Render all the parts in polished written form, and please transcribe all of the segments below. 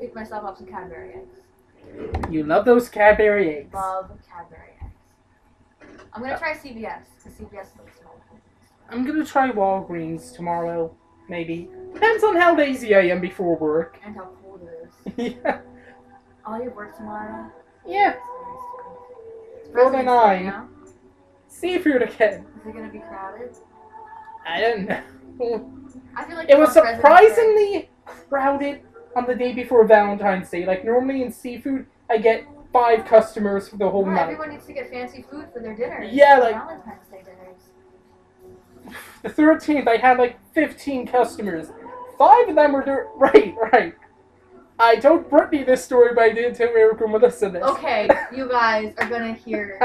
pick myself up some Cadbury eggs. You love those Cadbury eggs. Love Cadbury eggs. I'm gonna try CVS, because CVS looks small. I'm gonna try Walgreens tomorrow, maybe. Depends on how lazy I am before work. And how cold it is. Yeah. Oh, you have work tomorrow? Yeah. It's Golden President's Day, Eye. you know? Seafood again. Is it gonna be crowded? I don't know. I feel like It was it's on President's Day. surprisingly crowded on the day before Valentine's Day. Like, normally in seafood, I get 5 customers for the whole Yeah, night. everyone needs to get fancy food for their dinners. Yeah, like- Valentine's Day dinners. The 13th, I had like 15 customers. 5 of them were there. Right. I told Brittany this story, but I didn't tell Eric or Melissa this. Okay, you guys are gonna hear.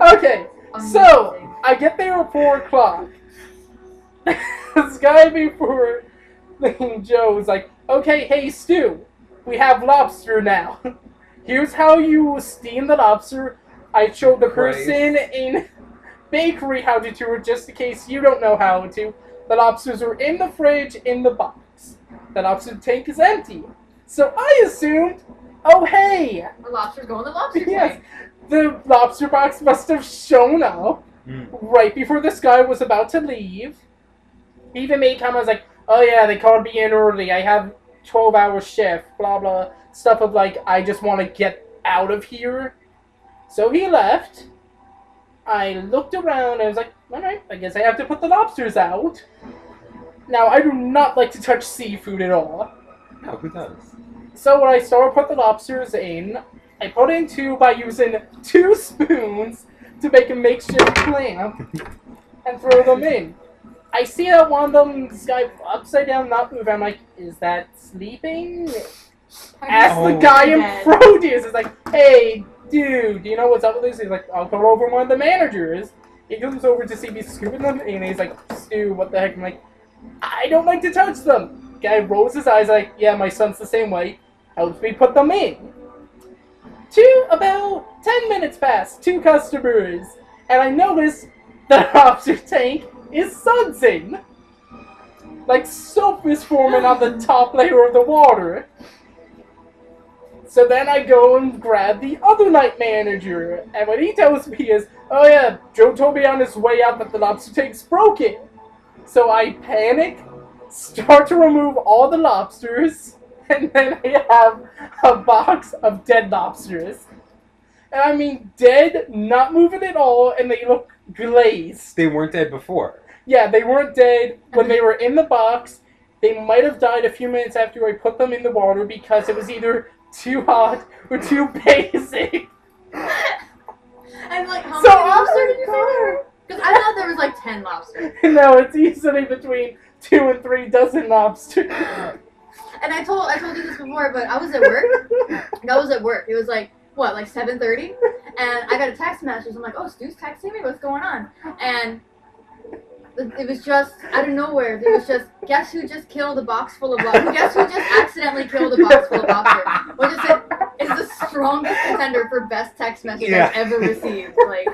Okay, so I get there at 4 o'clock. This guy before named Joe was like, okay, hey Stu, we have lobster now. Here's how you steam the lobster. I showed the person in bakery how to do it just in case you don't know how to. The lobsters are in the fridge in the box. The lobster tank is empty. So I assumed, oh hey, The lobsters go in the lobster yes, tank. the lobster box must have shown up right before this guy was about to leave. He even made comments like, oh yeah, they called me in early. I have 12-hour shift, blah blah. Stuff of like, I just want to get out of here. So he left. I looked around and I was like, alright, I guess I have to put the lobsters out. Now, I do not like to touch seafood at all. No, who does? So when I started to put the lobsters in, I put in 2 by using 2 spoons to make a makeshift clamp and throw them in. I see that one of them, this guy upside down, not moving. I'm like, is that sleeping? Ask the guy in produce. It's like, hey, dude, do you know what's up with this? He's like, I'll call over one of the managers. He comes over to see me scooping them, and he's like, Stu, what the heck? I'm like, I don't like to touch them. Guy rolls his eyes like, yeah, my son's the same way. Helps me put them in. About 10 minutes pass, 2 customers, and I notice the lobster tank is sudsing. Like soap is forming on the top layer of the water. So then I go and grab the other night manager, and what he tells me is, oh yeah, Joe told me on his way out that the lobster tank's broken. So I panic, start to remove all the lobsters, and then I have a box of dead lobsters. And I mean dead, not moving at all, and they look glazed. They weren't dead before. Yeah, they weren't dead when they were in the box. They might have died a few minutes after I put them in the water because it was either too hot or too basic. And like, how So many I'm lobsters did you sorry. figure? Because I thought there was like 10 lobsters. No, it's easily between 2 and 3 dozen lobsters. And I told you this before, but I was at work. It was like, what, like 7:30? And I got a text message. I'm like, oh, Stu's texting me? What's going on? And it was just, out of nowhere, it was just, guess who just killed a box full of lobsters? Guess who just accidentally killed a box full of lobsters? Which is the strongest contender for best text message I've ever received. Like,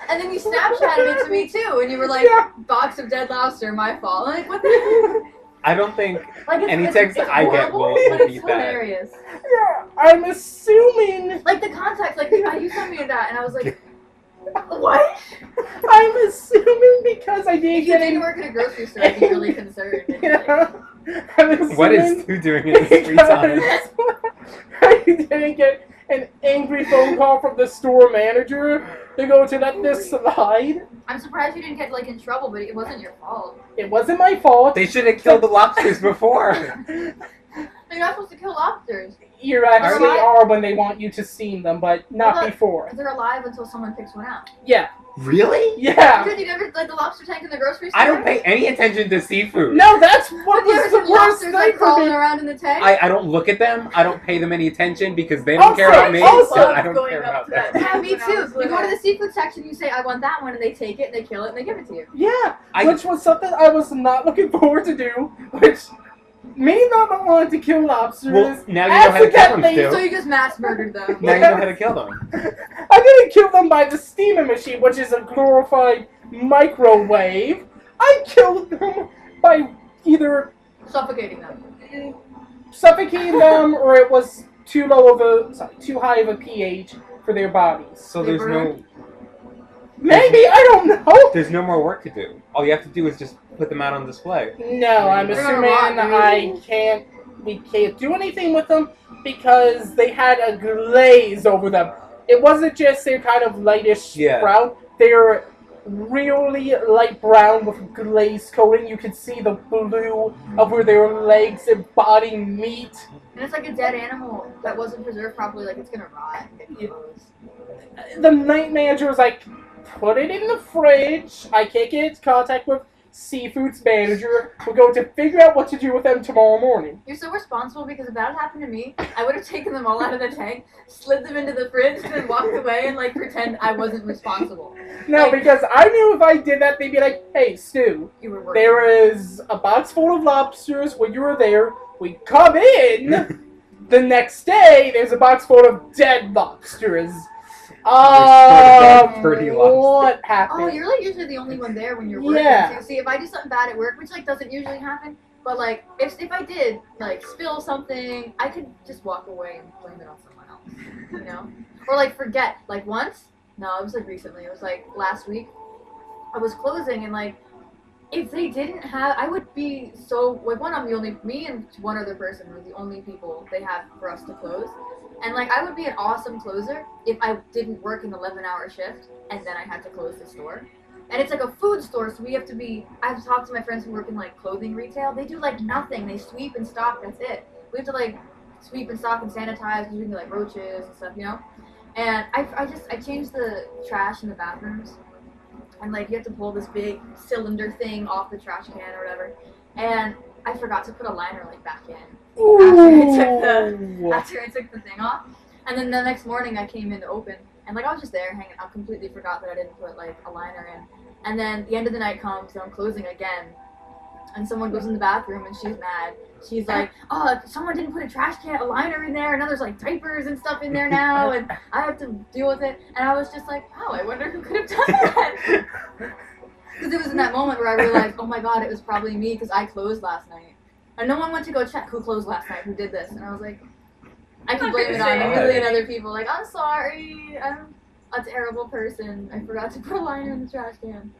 and then you Snapchatted it to me too, and you were like, box of dead lobster, my fault. I'm like, what the heck? I don't think Like, any text I get horrible, will but it's beat that. hilarious. Yeah, I'm assuming. Like the context, like you sent me that, and I was like, what? I'm assuming because I didn't If you get didn't any. work at a grocery store, I'd be really concerned. And be like, I'm assuming What is Stu doing in his free time? I didn't get an angry phone call from the store manager to go to let this slide. I'm surprised you didn't get like in trouble, but it wasn't your fault. It wasn't my fault. They should have killed the lobsters before. You're not supposed to kill lobsters. You actually Are they? are when they want you to steam them, but not Well, before. They're alive until someone picks one out. Yeah. Really? Yeah. Dude, you never like the lobster tank in the grocery store? I don't pay any attention to seafood. No, that's what Have you ever was the seen worst lobsters thing like for crawling me. around in the tank? I don't look at them. I don't pay them any attention because they don't care Also- about me. also- So I don't care about them. Yeah, me When I too. was You go to little. the seafood section, you say, I want that one, and they take it, and they kill it, and they give it to you. Yeah, I- which was something I was not looking forward to do, which me not wanting to kill lobsters. Well, now you know how to kill them, accidentally- So Stu. you just mass murdered them. Now you know how to kill them. I didn't kill them by the steaming machine, which is a glorified microwave. I killed them by either Suffocating them. suffocating them, or it was too high of a pH for their bodies. So there's no... Maybe, I don't know! There's no more work to do. All you have to do is just put them out on display. No, I'm assuming we can't do anything with them because they had a glaze over them. It wasn't just their kind of lightish brown. They're really light brown with glaze coating. You can see the blue of where their legs and body meet. And it's like a dead animal that wasn't preserved properly, like it's gonna rot. The night manager was like, put it in the fridge. I can't get into contact with Seafood's manager. We're going to figure out what to do with them tomorrow morning. You're so responsible because if that had happened to me, I would have taken them all out of the tank, slid them into the fridge, and then walked away and like pretend I wasn't responsible. No, because I knew if I did that, they'd be like, hey, Stu, there is a box full of lobsters when you were there. We come in the next day, there's a box full of dead lobsters. What happened? Oh, you're like usually the only one there when you're working. Yeah. So, see, if I do something bad at work, which like doesn't usually happen, but like if I did like spill something, I could just walk away and blame it on someone else, you know? Or like forget. Like once, no, it was like recently. It was like last week. I was closing and like if they didn't have, I would be so like me and one other person were the only people they had for us to close. And, like, I would be an awesome closer if I didn't work an 11-hour shift and then I had to close the store. And it's, like, a food store, so we have to be... I've talked to my friends who work in, like, clothing retail. They do, like, nothing. They sweep and stock. That's it. We have to, like, sweep and stock and sanitize because we can get, like, roaches and stuff, you know? And I changed the trash in the bathrooms. And, like, you have to pull this big cylinder thing off the trash can or whatever. And I forgot to put a liner, like, back in. After I took the thing off. And then the next morning I came in to open and like I was just there hanging out, completely forgot that I didn't put like a liner in. And then the end of the night comes and I'm closing again and someone goes in the bathroom and she's mad. She's like, oh, someone didn't put a liner in there and now there's like diapers and stuff in there now and I have to deal with it. And I was just like, oh, I wonder who could have done that. Because it was in that moment where I realized, oh my god, it was probably me because I closed last night. And no one went to go check who closed last night, who did this. And I was like, I can blame it on a million other people. Like, I'm sorry, I'm a terrible person. I forgot to put a liner in the trash can.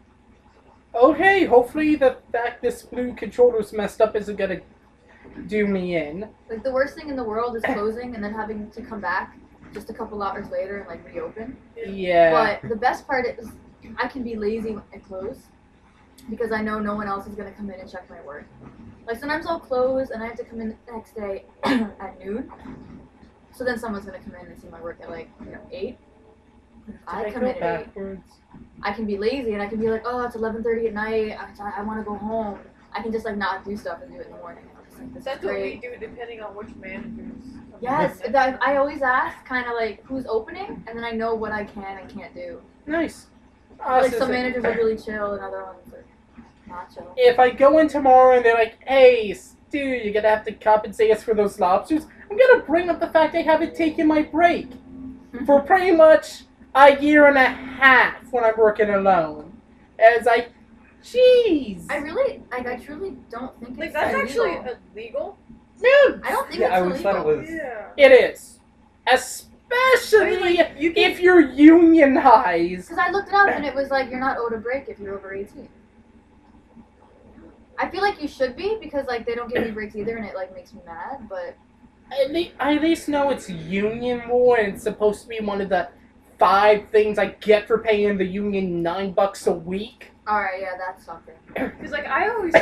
Okay, hopefully the fact this blue controller's messed up isn't gonna do me in. Like, the worst thing in the world is closing and then having to come back just a couple hours later and, like, reopen. Yeah. But the best part is I can be lazy when I close because I know no one else is gonna come in and check my work. Like, sometimes I'll close, and I have to come in the next day at noon. So then someone's going to come in and see my work at, like, 8. I come in at 8. I can be lazy, and I can be like, oh, it's 11:30 at night. I want to go home. I can just, like, not do stuff and do it in the morning. Like, that's what we do, depending on which managers. Yes. I always ask, kind of, like, who's opening, and then I know what I can and can't do. Nice. Like, some managers are really chill, and other ones are... If I go in tomorrow and they're like, hey, Stu, you're going to have to compensate us for those lobsters, I'm going to bring up the fact I haven't taken my break for pretty much a year and a half when I'm working alone. As I, jeez. I truly don't think it's that's illegal. actually illegal? No. I don't think it's illegal. I always thought it was. Yeah. It is. Especially if you're unionized. Because I looked it up and it was like, you're not owed a break if you're over 18. I feel like you should be because like they don't give me breaks either, and it like makes me mad. But I at least know it's union law, and it's supposed to be one of the 5 things I get for paying the union $9 a week. All right, yeah, that's something. Because like I always.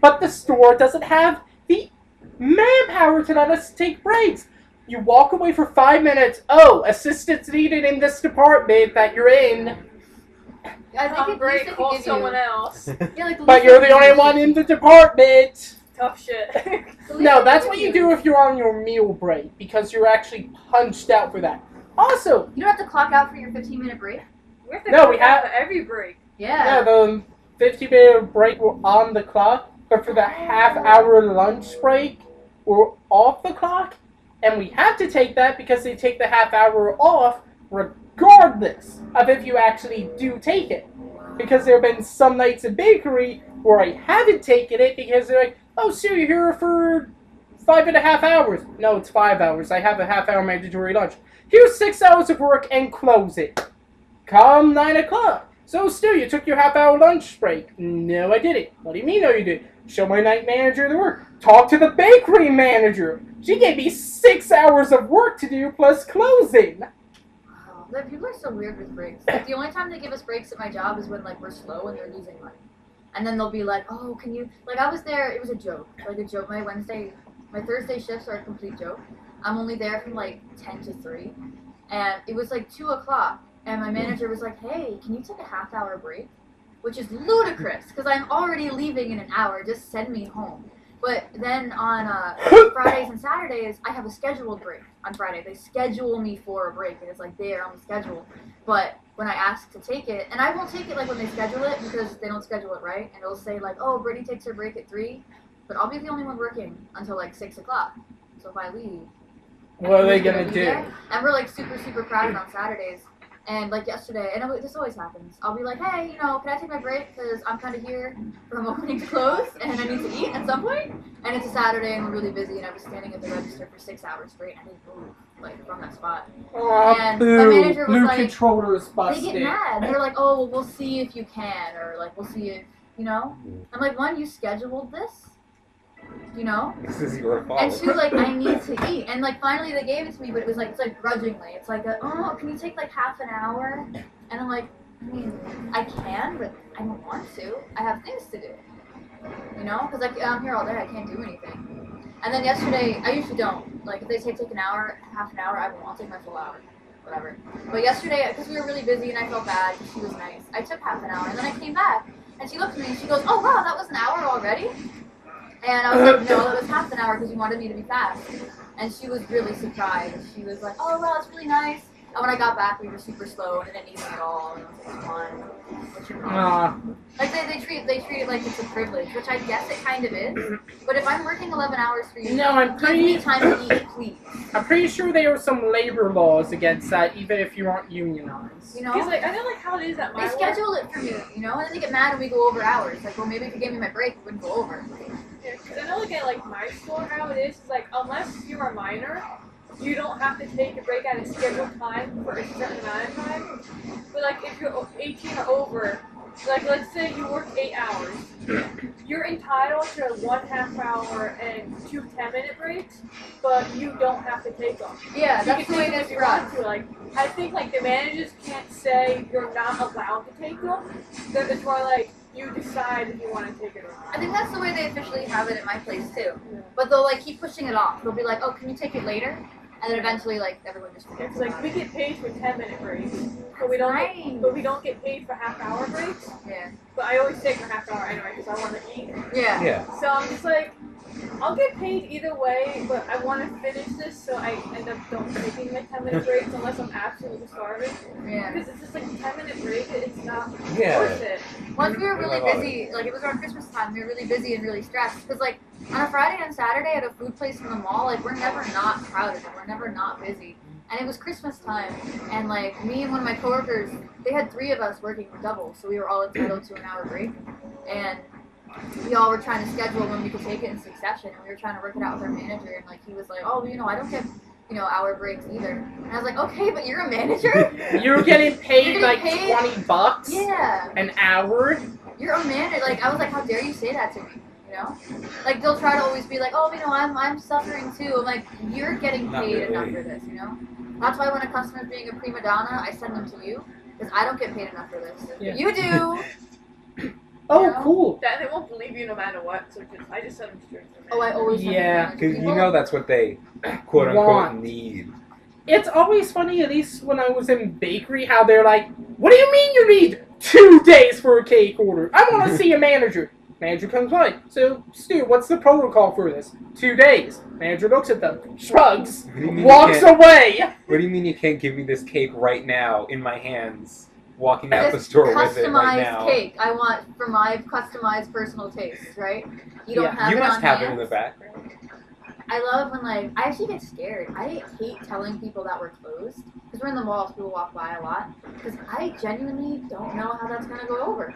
But the store doesn't have the manpower to let us take breaks. You walk away for 5 minutes. Oh, assistance needed in this department that you're in. I think it's break, call someone else. Yeah, like, but you're the only one in the department. Tough shit. No, that's what you do if you're on your meal break, because you're actually punched out for that. Also, you don't have to clock out for your 15-minute break? We have for every break. Yeah. Yeah, the 15-minute break we're on the clock, but for the half-hour lunch break, we're off the clock, and we have to take that because they take the half-hour off regardless of if you actually do take it. Because there have been some nights in bakery where I haven't taken it because they're like, oh, so you're here for 5.5 hours. No, it's 5 hours. I have a half-hour mandatory lunch. Here's 6 hours of work and close it. Come 9 o'clock. So still, you took your half-hour lunch break. No, I didn't. What do you mean, no, you didn't? Show my night manager the work. Talk to the bakery manager. She gave me 6 hours of work to do plus closing. The people are so weird with breaks. Like, the only time they give us breaks at my job is when like we're slow and they're losing money. And then they'll be like, oh, can you, like I was there, it was a joke. Like a joke, my Thursday shifts are a complete joke. I'm only there from like 10 to 3. And it was like 2 o'clock. And my manager was like, hey, can you take a half-hour break? Which is ludicrous, because I'm already leaving in an hour. Just send me home. But then on Fridays and Saturdays, I have a scheduled break on Friday. They schedule me for a break, and it's like there on the schedule. But when I ask to take it, and I won't take it like when they schedule it, because they don't schedule it right, and it'll say like, oh, Brittany takes her break at 3, but I'll be the only one working until like 6 o'clock. So if I leave, what are they going to do? And we're like super, super crowded on Saturdays. And like yesterday, and this always happens, I'll be like, hey, you know, can I take my break? Because I'm kind of here from opening to close, and I need to eat at some point. And it's a Saturday, and we're really busy, and I was standing at the register for 6 hours straight, and I didn't move, like, from that spot. And my manager was like, controller is busted. They get mad. They're like, oh, well, we'll see if you can, or like, we'll see if, you know? I'm like, one, you scheduled this? You know? This is your fault. And two, like, I need to eat. And, like, finally they gave it to me, but it was, like, it's, like, grudgingly. It's like, oh, can you take, like, half an hour? And I'm like, I mean, I can, but I don't want to. I have things to do. You know? Because I'm here all day. I can't do anything. And then yesterday, I usually don't. Like, if they say take an hour, half an hour, I won't. I'll take my full hour. Whatever. But yesterday, because we were really busy and I felt bad, because she was nice, I took half an hour. And then I came back, and she looked at me, and she goes, oh, wow, that was an hour already? And I was like, no, that was half an hour because you wanted me to be fast. And she was really surprised. She was like, oh, well, it's really nice. And when I got back, we were super slow and didn't eat at all. And I was like, come on, what's your problem? Like, they treat it like it's a privilege, which I guess it kind of is. But if I'm working 11 hours for you, give me time to eat, please. I'm pretty sure there are some labor laws against that, even if you aren't unionized. You know? Because, like, I know, like, how it is at my work. They schedule it for me, you know? And then they get mad when we go over hours. Like, well, maybe if you gave me my break, we wouldn't go over. Because I know, like, at, like, my school, how it is, like, unless you're a minor, you don't have to take a break at a scheduled time for a certain amount of time. But, like, if you're 18 or over, like, let's say you work 8 hours, you're entitled to 1 half-hour and 2 10-minute breaks, but you don't have to take them. Yeah, that's the way it is for us. Like, I think, like, the managers can't say you're not allowed to take them. Then it's more like, you decide if you want to take it or not. I think that's the way they officially have it at my place too. Yeah. But they'll like keep pushing it off. They'll be like, oh, can you take it later? And then eventually, like, everyone just forgets. It's like we get paid for 10-minute breaks, but we don't get paid for half-hour breaks. Yeah. But I always take a half hour anyway because I want to eat. Yeah. Yeah. So I'm just like, I'll get paid either way, but I want to finish this, so I end up don't taking my 10-minute breaks unless I'm absolutely starving. Yeah. Because it's just like a 10-minute break, it's not worth it. Once we were really busy, like it was around Christmas time, we were really busy and really stressed. Because like on a Friday and Saturday at a food place in the mall, like we're never not crowded, we're never not busy. And it was Christmas time, and like me and one of my coworkers, they had 3 of us working double, so we were all entitled to an hour break. And we all were trying to schedule when we could take it in succession, and we were trying to work it out with our manager, and like he was like, oh, you know, I don't get, you know, hour breaks either. And I was like, okay, but you're a manager? You're getting paid like $20 yeah. an hour? You're a manager. Like, I was like, how dare you say that to me? You know? Like, they'll try to always be like, oh, you know, I'm suffering too. I'm like, you're getting paid enough for this, you know? That's why when a customer's being a prima donna, I send them to you, because I don't get paid enough for this. Yeah. You do! Oh, you know? cool. That they won't believe you no matter what, so I just send them straight to them. Oh, I always yeah, because you know that's what they quote unquote need. It's always funny, at least when I was in bakery, how they're like, what do you mean you need 2 days for a cake order? I want to see a manager. Manager comes by. So, Stu, what's the protocol for this? 2 days. Manager looks at them, shrugs, walks away. What do you mean you can't give me this cake right now in my hands? Walking out the store with it right now. Customized cake I want for my customized personal taste, right? You don't have you it must on have hand. it in the background. I love when, like, I actually get scared. I hate telling people that we're closed. Because we're in the mall, so people walk by a lot. Because I genuinely don't know how that's going to go over.